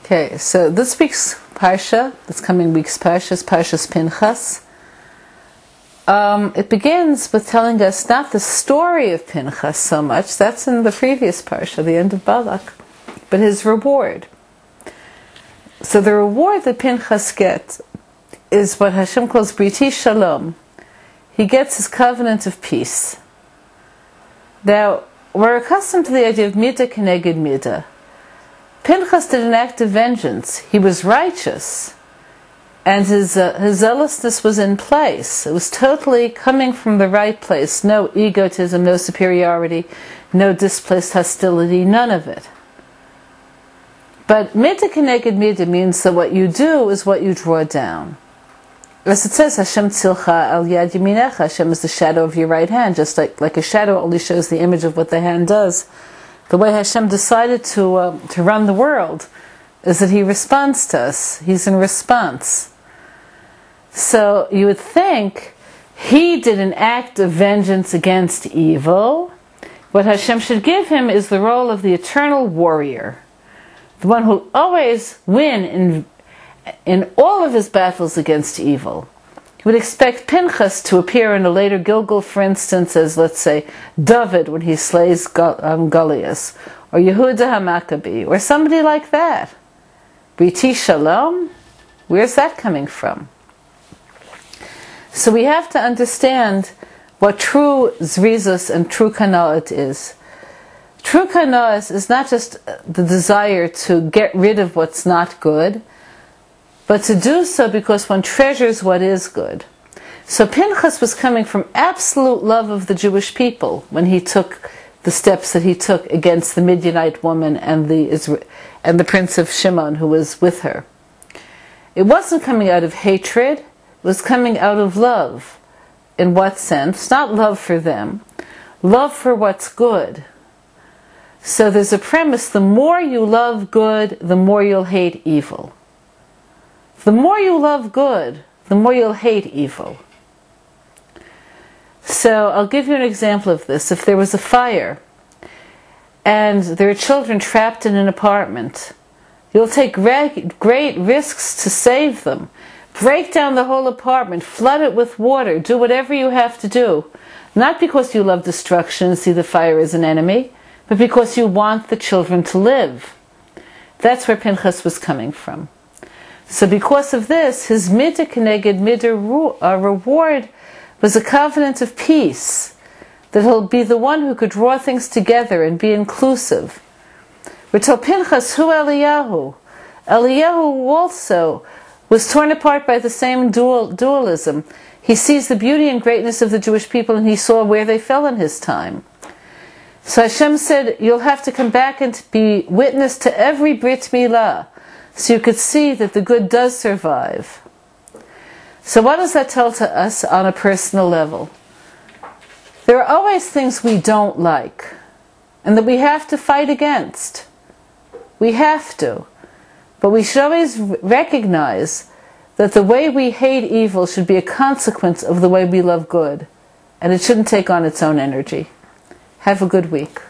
Okay, so this week's Parsha, this coming week's Parsha, is Parshas Pinchas. It begins with telling us not the story of Pinchas so much, that's in the previous Parsha, the end of Balak, but his reward. So the reward that Pinchas gets is what Hashem calls Briti Shalom. He gets his covenant of peace. Now, we're accustomed to the idea of Midah Keneged Midah. Pinchas did an act of vengeance. He was righteous. And his zealousness was in place. It was totally coming from the right place. No egotism, no superiority, no displaced hostility, none of it. But Midah Keneged Midah means that what you do is what you draw down. As it says, Hashem tzilcha al yad yaminecha, Hashem is the shadow of your right hand, just like a shadow only shows the image of what the hand does. The way Hashem decided to run the world is that He responds to us. He's in response. So you would think He did an act of vengeance against evil. What Hashem should give him is the role of the eternal warrior, the one who will always win in all of his battles against evil. You would expect Pinchas to appear in a later Gilgal, for instance, as, let's say, David when he slays Goliath, or Yehuda HaMaccabee, or somebody like that. Briti Shalom? Where's that coming from? So we have to understand what true Zrizus and true Kana'at is. True Kana'at is not just the desire to get rid of what's not good, but to do so because one treasures what is good. So Pinchas was coming from absolute love of the Jewish people when he took the steps that he took against the Midianite woman and the prince of Shimon who was with her. It wasn't coming out of hatred, it was coming out of love. In what sense? Not love for them, love for what's good. So there's a premise, the more you love good, the more you'll hate evil. The more you love good, the more you'll hate evil. So I'll give you an example of this. If there was a fire and there are children trapped in an apartment, you'll take great risks to save them. Break down the whole apartment, flood it with water, do whatever you have to do. Not because you love destruction and see the fire as an enemy, but because you want the children to live. That's where Pinchas was coming from. So because of this, his Midah Keneged Midah reward was a covenant of peace, that he'll be the one who could draw things together and be inclusive. We're told Pinchas, who Eliyahu? Eliyahu also was torn apart by the same dualism. He sees the beauty and greatness of the Jewish people and he saw where they fell in his time. So Hashem said, you'll have to come back and be witness to every Brit Milah, so you could see that the good does survive. So what does that tell to us on a personal level? There are always things we don't like, and that we have to fight against. We have to. But we should always recognize that the way we hate evil should be a consequence of the way we love good, and it shouldn't take on its own energy. Have a good week.